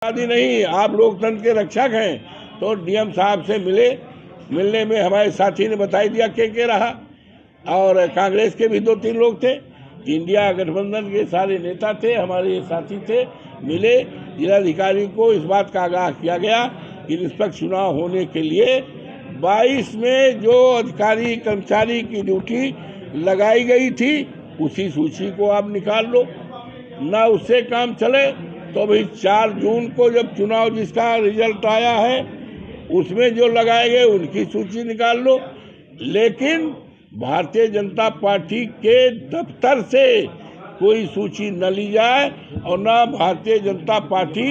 आदि नहीं, आप लोकतंत्र के रक्षक हैं। तो डीएम साहब से मिलने में हमारे साथी ने बता दिया के रहा, और कांग्रेस के भी 2-3 लोग थे, इंडिया गठबंधन के सारे नेता थे, हमारे साथी थे, मिले। जिलाधिकारी को इस बात का आगाह किया गया कि निष्पक्ष चुनाव होने के लिए 22 में जो अधिकारी कर्मचारी की ड्यूटी लगाई गई थी उसी सूची को आप निकाल लो, ना उससे काम चले तो भाई 4 जून को जब चुनाव जिसका रिजल्ट आया है उसमें जो लगाए गए उनकी सूची निकाल लो। लेकिन भारतीय जनता पार्टी के दफ्तर से कोई सूची न ली जाए और न भारतीय जनता पार्टी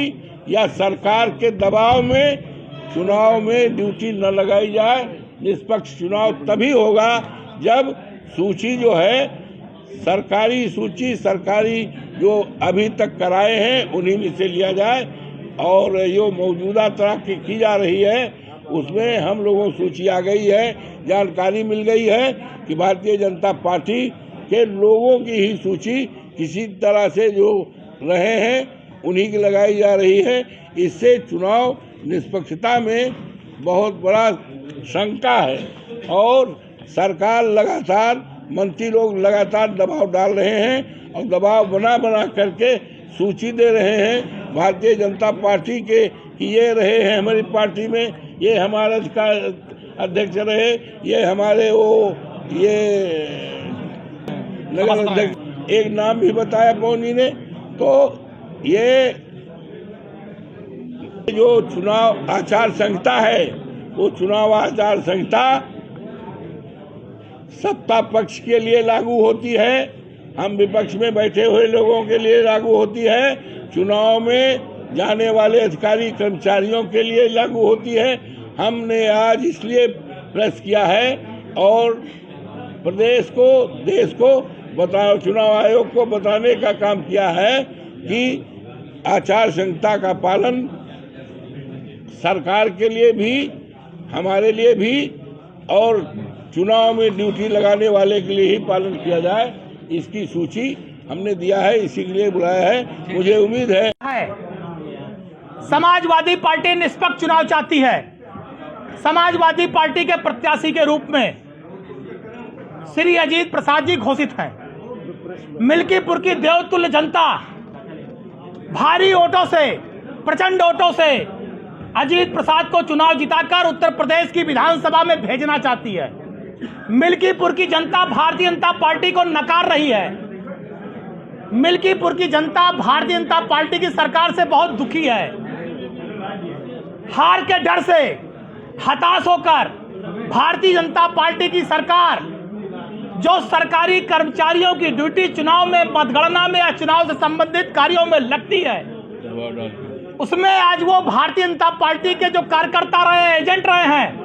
या सरकार के दबाव में चुनाव में ड्यूटी न लगाई जाए। निष्पक्ष चुनाव तभी होगा जब सूची जो है सरकारी सूची, सरकारी जो अभी तक कराए हैं उन्हीं में से लिया जाए, और जो मौजूदा तरह की जा रही है उसमें हम लोगों को सूची आ गई है, जानकारी मिल गई है कि भारतीय जनता पार्टी के लोगों की ही सूची किसी तरह से जो रहे हैं उन्हीं की लगाई जा रही है। इससे चुनाव निष्पक्षता में बहुत बड़ा शंका है, और सरकार लगातार, मंत्री लोग लगातार दबाव डाल रहे हैं और दबाव बना करके सूची दे रहे हैं भारतीय जनता पार्टी के कि ये रहे हैं हमारी पार्टी में, ये हमारे अध्यक्ष रहे, ये हमारे ये नगर अध्यक्ष, एक नाम भी बताया पौनी ने। तो ये जो चुनाव आचार संहिता है वो चुनाव आचार संहिता सत्ता पक्ष के लिए लागू होती है, हम विपक्ष में बैठे हुए लोगों के लिए लागू होती है, चुनाव में जाने वाले अधिकारी कर्मचारियों के लिए लागू होती है। हमने आज इसलिए प्रेस किया है और प्रदेश को, देश को बताओ, चुनाव आयोग को बताने का काम किया है कि आचार संहिता का पालन सरकार के लिए भी, हमारे लिए भी और चुनाव में ड्यूटी लगाने वाले के लिए ही पालन किया जाए। इसकी सूची हमने दिया है, इसी के लिए बुलाया है। मुझे उम्मीद है समाजवादी पार्टी निष्पक्ष चुनाव चाहती है। समाजवादी पार्टी के प्रत्याशी के रूप में श्री अजीत प्रसाद जी घोषित हैं। मिल्कीपुर की देवतुल्य जनता भारी वोटों से, प्रचंड वोटों से अजीत प्रसाद को चुनाव जिताकर उत्तर प्रदेश की विधानसभा में भेजना चाहती है। मिल्कीपुर की जनता भारतीय जनता पार्टी को नकार रही है। मिल्कीपुर की जनता भारतीय जनता पार्टी की सरकार से बहुत दुखी है। हार के डर से हताश होकर भारतीय जनता पार्टी की सरकार जो सरकारी कर्मचारियों की ड्यूटी चुनाव में, मतगणना में या चुनाव से संबंधित कार्यों में लगती है, उसमें आज वो भारतीय जनता पार्टी के जो कार्यकर्ता रहे, एजेंट रहे हैं,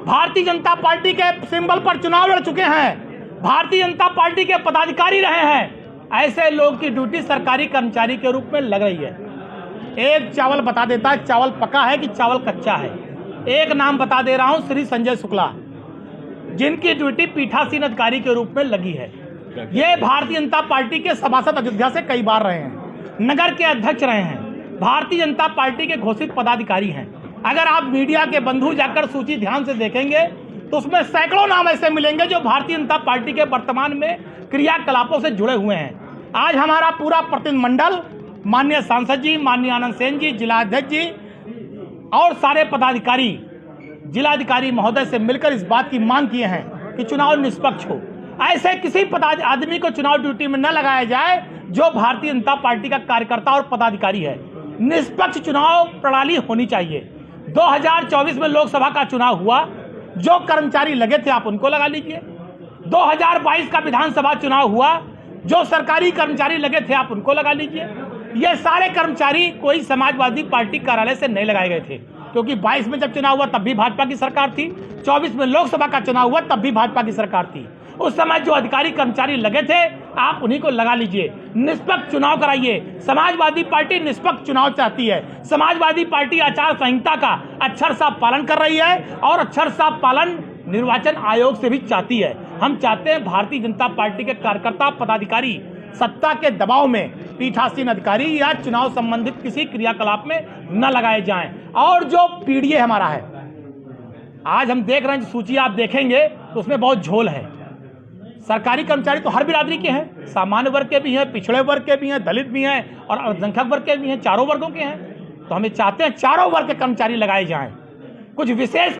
भारतीय जनता पार्टी के सिंबल पर चुनाव लड़ चुके हैं, भारतीय जनता पार्टी के पदाधिकारी रहे हैं, ऐसे लोग की ड्यूटी सरकारी कर्मचारी के रूप में लग रही है। एक चावल बता देता है चावल पका है कि चावल कच्चा है। एक नाम बता दे रहा हूं, श्री संजय शुक्ला, जिनकी ड्यूटी पीठासीन अधिकारी के रूप में लगी है। ये भारतीय जनता पार्टी के सभासद अयोध्या से कई बार रहे हैं, नगर के अध्यक्ष रहे हैं, भारतीय जनता पार्टी के घोषित पदाधिकारी हैं। अगर आप मीडिया के बंधु जाकर सूची ध्यान से देखेंगे तो उसमें सैकड़ों नाम ऐसे मिलेंगे जो भारतीय जनता पार्टी के वर्तमान में क्रियाकलापों से जुड़े हुए हैं। आज हमारा पूरा प्रतिनिधिमंडल, माननीय सांसद जी, माननीय आनंद सेन जी, जिलाध्यक्ष जी और सारे पदाधिकारी जिलाधिकारी महोदय से मिलकर इस बात की मांग किए हैं कि चुनाव निष्पक्ष हो। ऐसे किसी आदमी को चुनाव ड्यूटी में न लगाया जाए जो भारतीय जनता पार्टी का कार्यकर्ता और पदाधिकारी है। निष्पक्ष चुनाव प्रणाली होनी चाहिए। 2024 में लोकसभा का चुनाव हुआ, जो कर्मचारी लगे थे आप उनको लगा लीजिए। 2022 का विधानसभा चुनाव हुआ, जो सरकारी कर्मचारी लगे थे आप उनको लगा लीजिए। ये सारे कर्मचारी कोई समाजवादी पार्टी कार्यालय से नहीं लगाए गए थे, क्योंकि 22 में जब चुनाव हुआ तब भी भाजपा की सरकार थी, 24 में लोकसभा का चुनाव हुआ तब भी भाजपा की सरकार थी। उस समय जो अधिकारी कर्मचारी लगे थे आप उन्हीं को लगा लीजिए। निष्पक्ष चुनाव कराइए। समाजवादी पार्टी निष्पक्ष चुनाव चाहती है। समाजवादी पार्टी आचार संहिता का अक्षर साफ पालन कर रही है और अक्षर साफ पालन निर्वाचन आयोग से भी चाहती है। हम चाहते हैं भारतीय जनता पार्टी के कार्यकर्ता, पदाधिकारी सत्ता के दबाव में पीठासीन अधिकारी या चुनाव संबंधित किसी क्रियाकलाप में न लगाए जाएं। और जो पीडीए हमारा है, आज हम देख रहे हैं, सूची आप देखेंगे तो उसमें बहुत झोल है। सरकारी कर्मचारी तो हर बिरादरी के हैं, सामान्य वर्ग के भी हैं, पिछड़े वर्ग के भी हैं, दलित भी हैं और अल्पसंख्यक वर्ग के भी हैं, चारों वर्गों के हैं। तो हमें चाहते हैं चारों वर्ग के कर्मचारी लगाए जाएं। कुछ विशेष